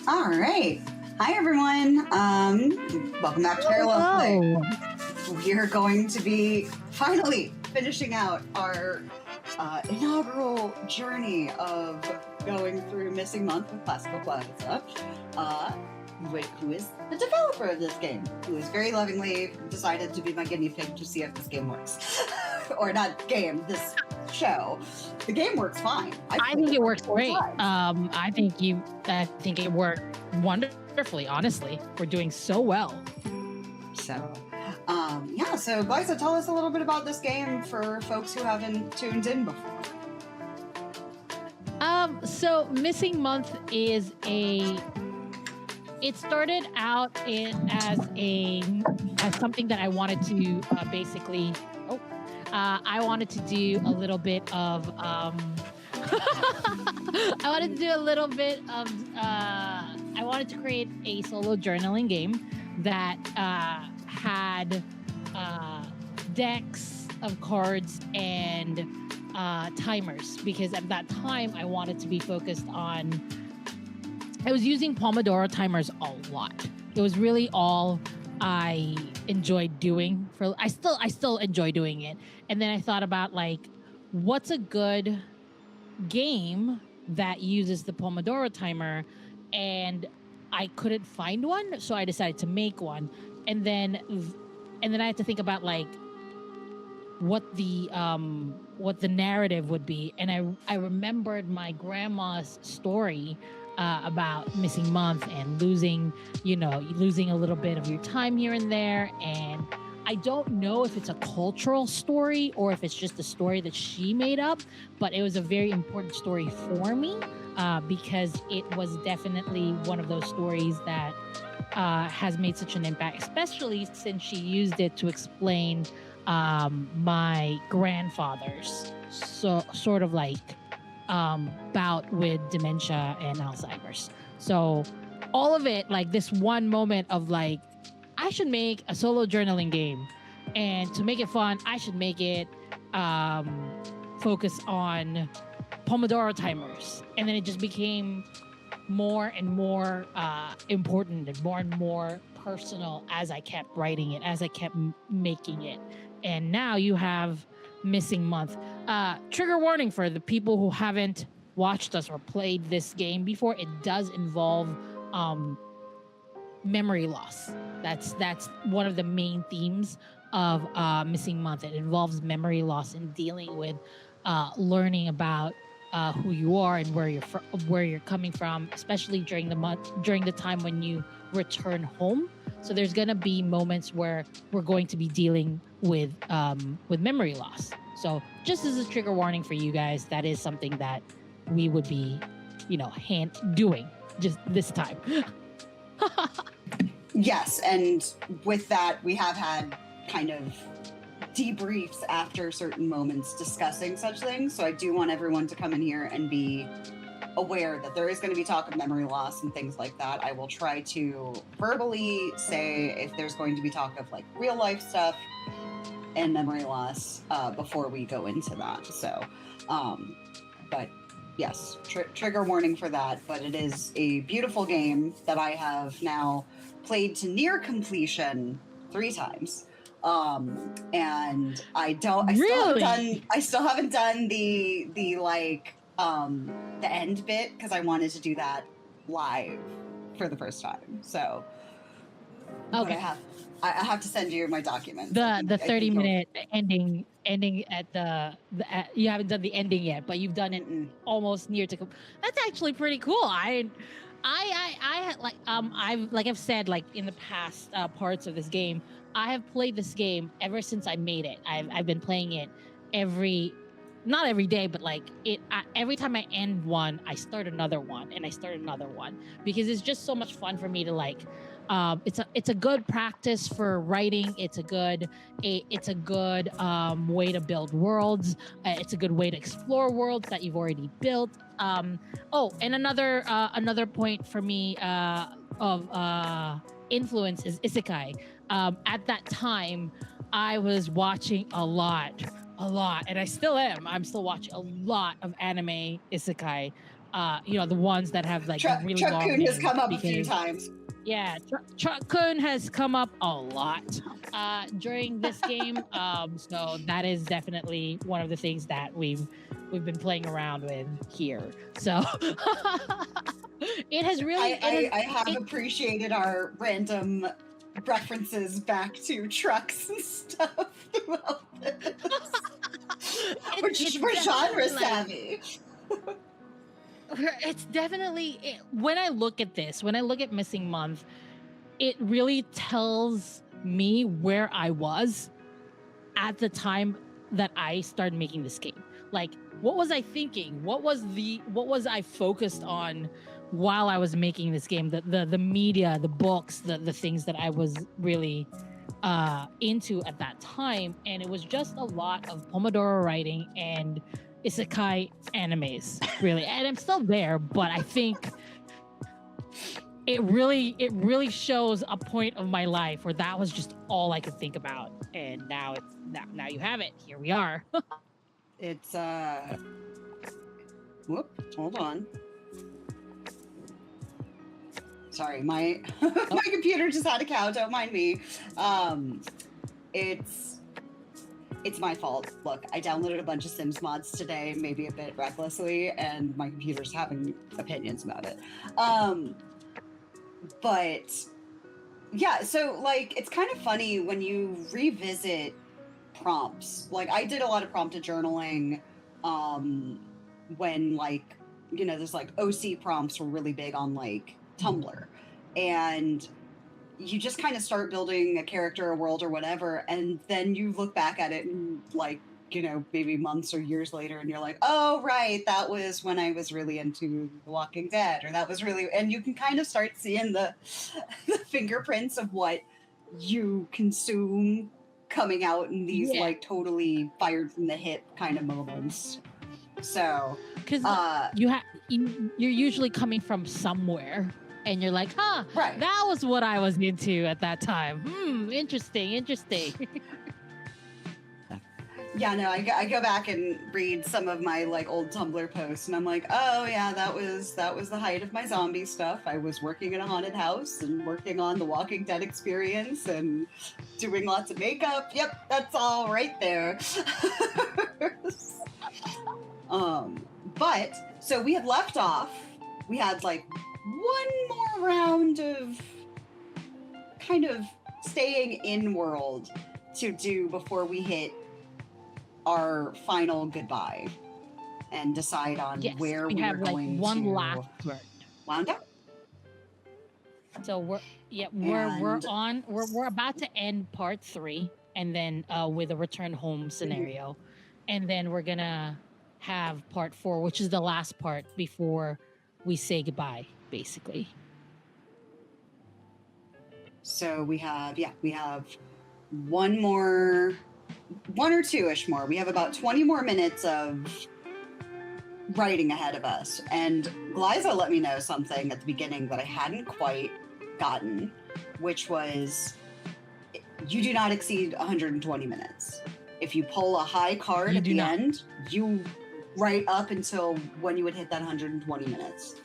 All right. Hi, everyone. Welcome back to Parallel Play. We are going to be finally finishing out our inaugural journey of going through Missing Month with Classical Glaiza. Who is the developer of this game, who is very lovingly decided to be my guinea pig to see if this game works. Or not game, this show. The game works fine. I think it works great. I think it worked wonderfully, honestly. We're doing so well. So Glaiza, tell us a little bit about this game for folks who haven't tuned in before. So Missing Month is it started out as something that I wanted to I wanted to do a little bit of I wanted to create a solo journaling game that had decks of cards and timers, because at that time I wanted to be focused on. I was using Pomodoro timers a lot. It was really all I enjoyed doing. I still enjoy doing it. And then I thought about what's a good game that uses the Pomodoro timer, and I couldn't find one, so I decided to make one. And then I had to think about what the narrative would be, and I remembered my grandma's story about Missing Month and losing a little bit of your time here and there. And I don't know if it's a cultural story or if it's just a story that she made up, but it was a very important story for me because it was definitely one of those stories that has made such an impact, especially since she used it to explain my grandfather's sort of bout with dementia and Alzheimer's. So all of it, this one moment of I should make a solo journaling game, and to make it fun, I should make it focus on Pomodoro timers. And then it just became more and more important and more personal as I kept writing it, as I kept making it. And now you have Missing Month. Trigger warning for the people who haven't watched us or played this game before. It does involve memory loss. That's one of the main themes of Missing Month. It involves memory loss and dealing with learning about who you are and where you're coming from, especially during the time when you return home. So there's gonna be moments where we're going to be dealing with memory loss. So just as a trigger warning for you guys, that is something that we would be, doing just this time. Yes, and with that, we have had kind of debriefs after certain moments discussing such things. So I do want everyone to come in here and be aware that there is going to be talk of memory loss and things like that. I will try to verbally say if there's going to be talk of real life stuff and memory loss before we go into that. So, but yes, trigger warning for that. But it is a beautiful game that I have now played to near completion 3 times. And I still haven't done the end bit, because I wanted to do that live for the first time. So okay, I have to send you my documents. The 30-minute ending at you haven't done the ending yet, but you've done it almost near to. That's actually pretty cool. I've said in the past parts of this game, I have played this game ever since I made it. I've been playing it not every day, but every time I end one, I start another one, and I start another one, because it's just so much fun for me to it's a good practice for writing. It's a good way to build worlds. It's a good way to explore worlds that you've already built. And another point for me of influence is isekai. At that time, I was watching a lot, and I still am. I'm still watching a lot of anime isekai. the ones that have like really Truck long Coon names. has come up a few because- times. Yeah, Truck Coon has come up a lot during this game. So that is definitely one of the things that we've been playing around with here. So it has really. I have appreciated our random references back to trucks and stuff throughout this. We're genre savvy. It's definitely when I look at Missing Month, it really tells me where I was at the time that I started making this game. Like, what was I thinking? What was I focused on while I was making this game? The media, the books, the things that I was really into at that time. And it was just a lot of Pomodoro writing and isekai animes, really. And I'm still there, but I think it really shows a point of my life where that was just all I could think about. And now you have it. Here we are. It's whoop, hold on. Sorry, my my computer just had a cow, don't mind me. It's my fault. Look, I downloaded a bunch of Sims mods today, maybe a bit recklessly, and my computer's having opinions about it. But yeah, so like it's kind of funny when you revisit prompts. Like I did a lot of prompted journaling when like, there's like OC prompts were really big on like Tumblr. And you just kind of start building a character, a world, or whatever, and then you look back at it and like, maybe months or years later, and you're like, oh, right, that was when I was really into The Walking Dead, or that was really, and you can kind of start seeing the fingerprints of what you consume coming out in these like totally fired from the hip kind of moments. So, because you're usually coming from somewhere. And you're like, right. That was what I was into at that time. Interesting. Yeah, no, I go back and read some of my like old Tumblr posts, and I'm like, oh yeah, that was the height of my zombie stuff. I was working in a haunted house and working on the Walking Dead experience and doing lots of makeup. Yep, that's all right there. But so we had left off. We had like one more round of kind of staying in world to do before we hit our final goodbye and decide on where we are going one to last word. Wound up. So we're about to end part 3 and then with a return home scenario. And then we're gonna have part 4, which is the last part before we say goodbye, basically. So we have one or two-ish more. We have about 20 more minutes of writing ahead of us. And Glaiza let me know something at the beginning that I hadn't quite gotten, which was you do not exceed 120 minutes. If you pull a high card at the end, you write up until when you would hit that 120 minutes.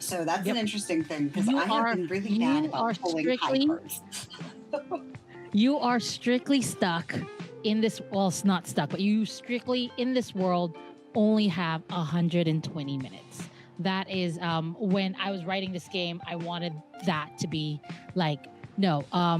So that's an interesting thing because I have been really bad about pulling high cards. You are strictly stuck in this, well, it's not stuck, but you strictly in this world only have 120 minutes. That is, when I was writing this game, I wanted that to be like, no, I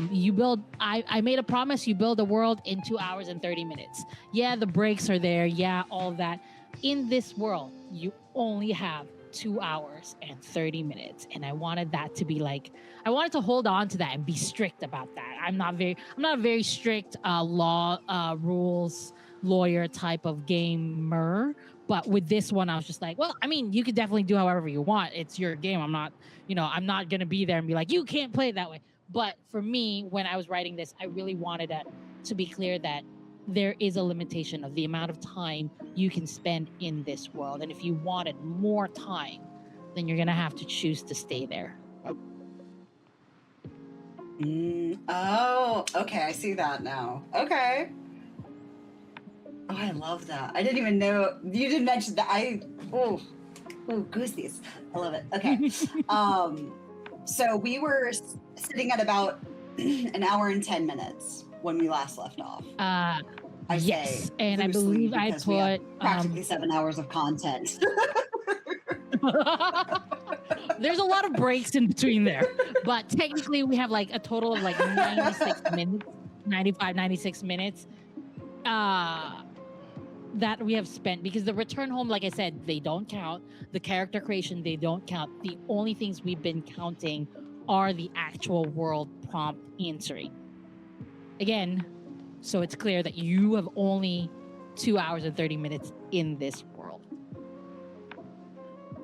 made a promise, you build a world in 2 hours and 30 minutes. Yeah, the breaks are there. Yeah, all that. In this world, you only have 2 hours and 30 minutes. And I wanted that to be like, I wanted to hold on to that and be strict about that. I'm not a very strict rules lawyer type of gamer. But with this one, I was just like, well, I mean, you could definitely do however you want. It's your game. I'm not going to be there and be like, you can't play it that way. But for me, when I was writing this, I really wanted to be clear that there is a limitation of the amount of time you can spend in this world. And if you wanted more time, then you're going to have to choose to stay there. Oh, okay. I see that now. Okay. Oh, I love that. I didn't even know. You didn't mention that. Ooh, goosies. I love it. Okay. So we were sitting at about an hour and 10 minutes when we last left off. Yes, and I believe I put practically 7 hours of content. There's a lot of breaks in between there, but technically we have like a total of like 96 minutes, 95, 96 minutes that we have spent, because the return home, like I said, they don't count. The character creation, they don't count. The only things we've been counting are the actual world prompt answering. Again, so it's clear that you have only 2 hours and 30 minutes in this world.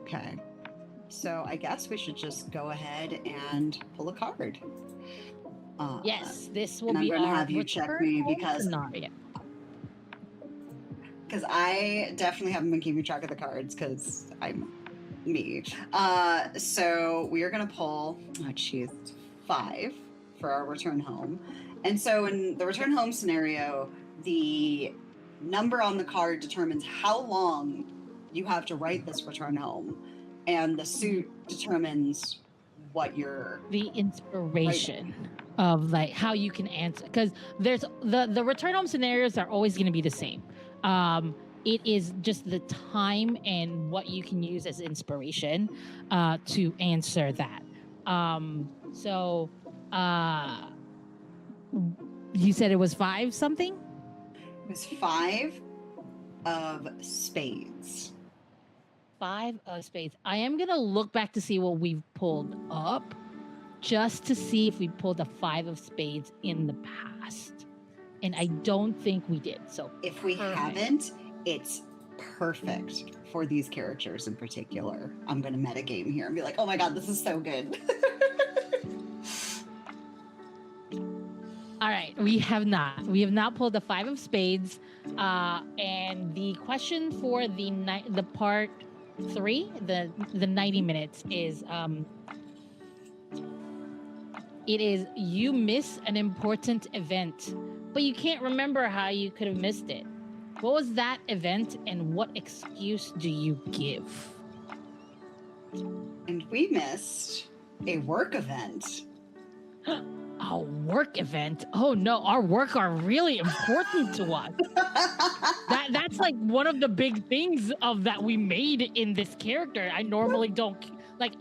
Okay. So I guess we should just go ahead and pull a card. Yes, this will be. I'm going to have you check me because scenario. Because I definitely haven't been keeping track of the cards because I'm me. So we are going to pull, 5 for our return home. And so in the return home scenario, the number on the card determines how long you have to write this return home. And the suit determines what you're the inspiration of like how you can answer, because there's the return home scenarios are always going to be the same. It is just the time and what you can use as inspiration to answer that. So you said it was 5 something? It was 5 of spades. 5 of spades. I am going to look back to see what we've pulled up, just to see if we pulled a 5 of spades in the past. And I don't think we did. So if we haven't, it's perfect for these characters in particular. I'm going to metagame here and be like, oh my God, this is so good. All right, we have not pulled the 5 of spades. And the question for the part 3, the 90 minutes is it is you miss an important event, but you can't remember how you could have missed it. What was that event and what excuse do you give? And we missed a work event. A work event? Oh no, our work are really important to us. That's like one of the big things of that we made in this character. I normally don't like.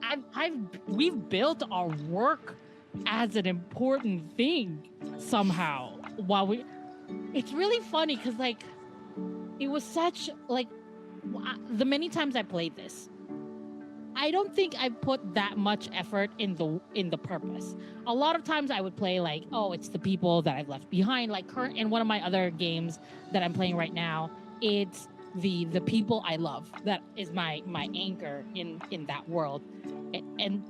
We've built our work as an important thing somehow. It's really funny because like it was such like the many times I played this, I don't think I put that much effort in the purpose. A lot of times I would play like, oh, it's the people that I've left behind. Like in one of my other games that I'm playing right now, it's the people I love. That is my anchor in that world. And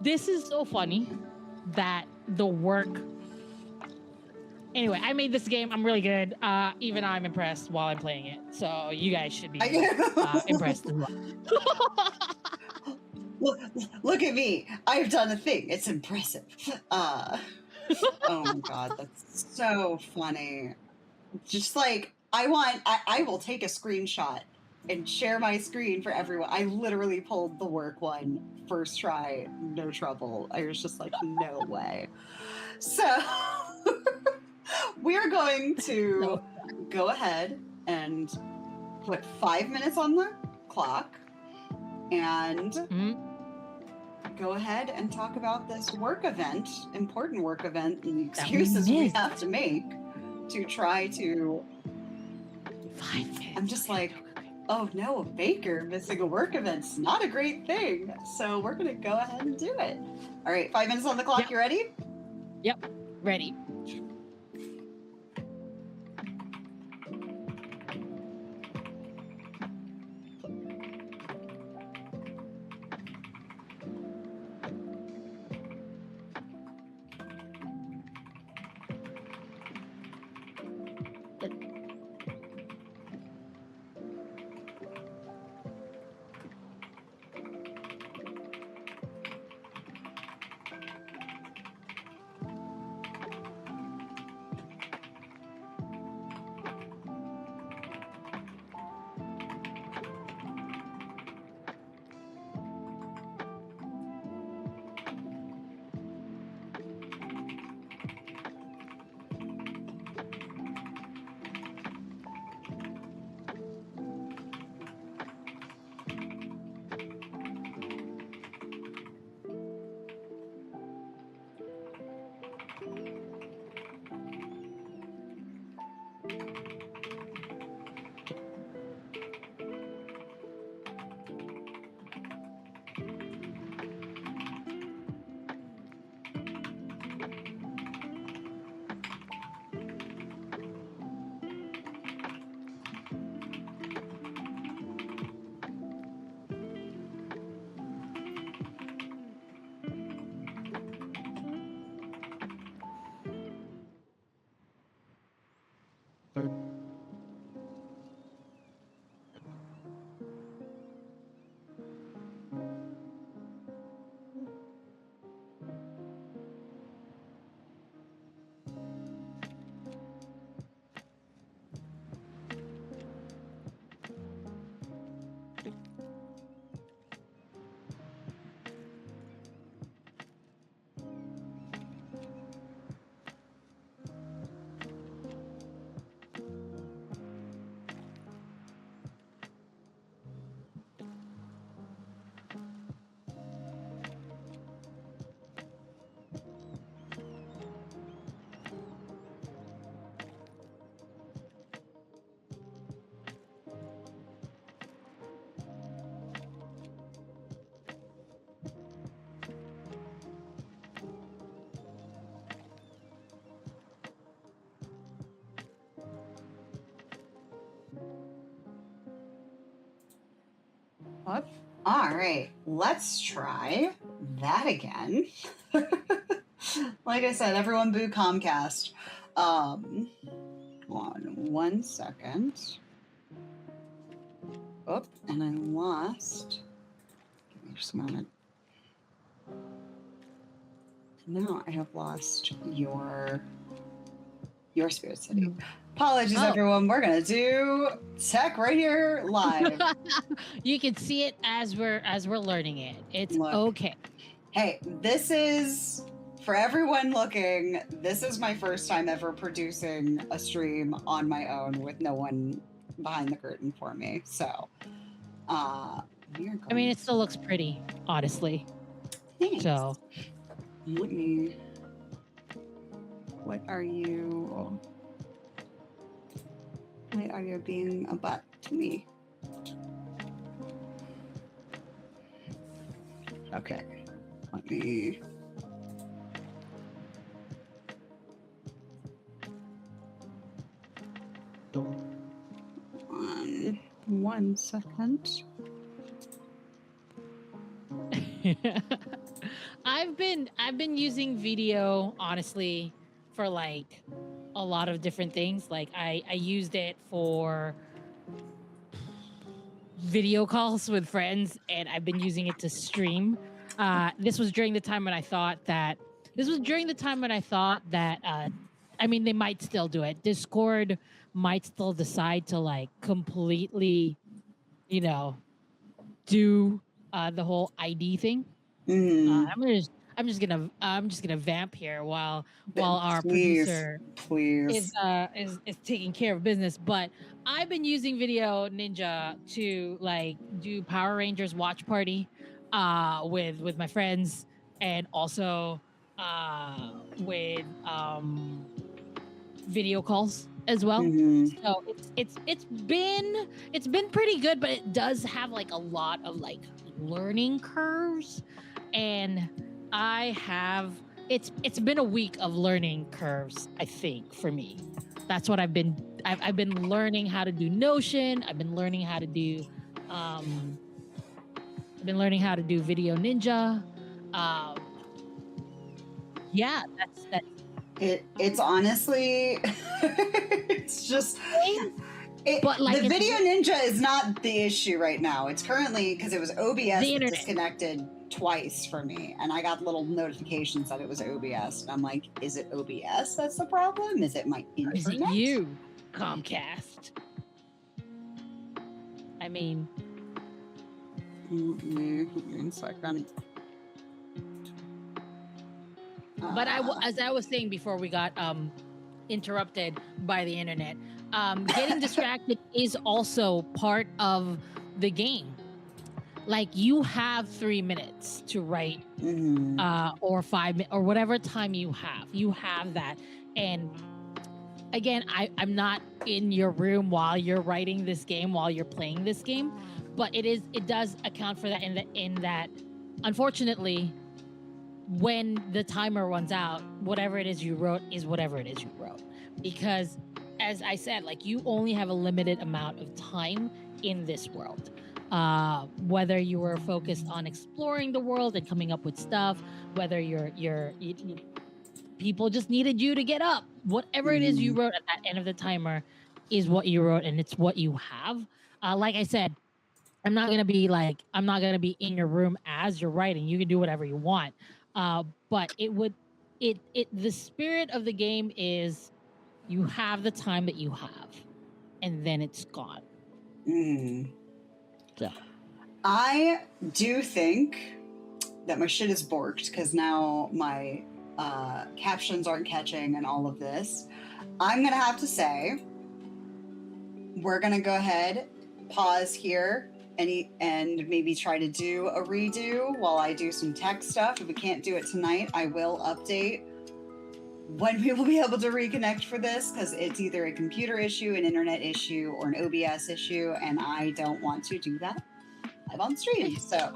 this is so funny that the work. Anyway, I made this game. I'm really good. Even I'm impressed while I'm playing it. So you guys should be impressed as well. Look at me. I've done a thing. It's impressive. Oh my God, that's so funny. Just like, I will take a screenshot and share my screen for everyone. I literally pulled the work one first try, no trouble. I was just like, no way. So we're going to go ahead and put 5 minutes on the clock and go ahead and talk about this work event, important work event, and the excuses we have to make to try to... 5 minutes. I'm just like, oh no, a baker missing a work event's not a great thing. So we're going to go ahead and do it. All right, 5 minutes on the clock. Yep. You ready? Yep, ready. All right, let's try that again. Like I said, everyone boo Comcast. One second. Oh, and I lost. Give me just a moment. Now I have lost your Spirit City. Apologies, everyone. We're gonna do tech right here live. You can see it as we're learning it. It's okay. Hey, this is for everyone looking. This is my first time ever producing a stream on my own with no one behind the curtain for me. So, I mean, it still looks pretty, honestly. Thanks. So, let me. What are you? Why are you being a butt to me? Okay, let me. One second. I've been using video, honestly, for like a lot of different things. Like I used it for video calls with friends, and I've been using it to stream. This was during the time when I thought that I mean, they might still do it. Discord might still decide to like completely, do the whole ID thing. I'm just gonna vamp here while our producer is taking care of business. But I've been using Video Ninja to like do Power Rangers watch party with my friends, and also with video calls as well. So it's been pretty good, but it does have like a lot of like learning curves, and it's been a week of learning curves, I think, for me. That's what I've been learning how to do Notion. I've been learning how to do Video Ninja. Yeah, that's it's honestly it's just but like the Video Ninja is not the issue right now. It's currently because it was OBS disconnected twice for me, and I got little notifications that it was OBS, and I'm like, is it OBS that's the problem? Is it my internet? Is it you, Comcast? I mean, one second. But as I was saying before we got interrupted by the internet, getting distracted is also part of the game. Like, you have 3 minutes to write, or 5 minutes, or whatever time you have that. And again, I'm not in your room while you're writing this game, while you're playing this game, but it does account for that in that, unfortunately, when the timer runs out, whatever it is you wrote is whatever it is you wrote. Because, as I said, like, you only have a limited amount of time in this world. Whether you were focused on exploring the world and coming up with stuff, whether people just needed you to get up, whatever it is you wrote at that end of the timer, is what you wrote and it's what you have. Like I said, I'm not gonna be in your room as you're writing. You can do whatever you want. But the spirit of the game is you have the time that you have, and then it's gone. So I do think that my shit is borked because now my captions aren't catching and all of this. I'm gonna have to say we're gonna go ahead, pause here, and maybe try to do a redo while I do some tech stuff. If we can't do it tonight, I will update when we will be able to reconnect for this, because it's either a computer issue, an internet issue, or an OBS issue, and I don't want to do that live on stream. So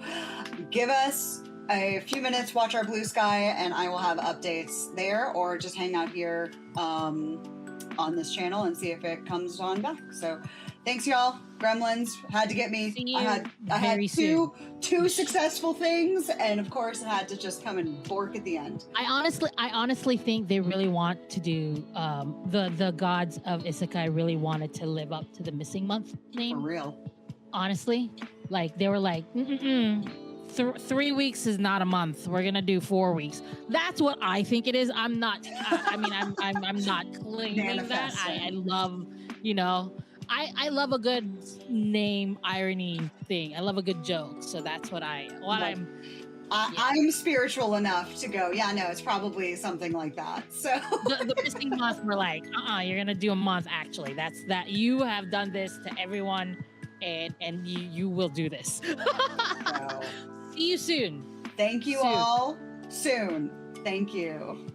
give us a few minutes, watch our blue sky, and I will have updates there, or just hang out here on this channel and see if it comes on back. So thanks, y'all. Gremlins had to get me. I had two successful things, and of course, it had to just come and bork at the end. I honestly think they really want to do the gods of Isekai really wanted to live up to the missing month name. For real. Honestly, like they were like, 3 weeks is not a month. We're gonna do 4 weeks. That's what I think it is. I'm not. I'm not claiming that. I love, I love a good name irony thing. I love a good joke. So that's what I'm spiritual enough to go, yeah, no, it's probably something like that. So the missing month, we're like, you're gonna do a month. Actually, that's that. You have done this to everyone, and you will do this. So, see you soon. Thank you all. Soon. Thank you.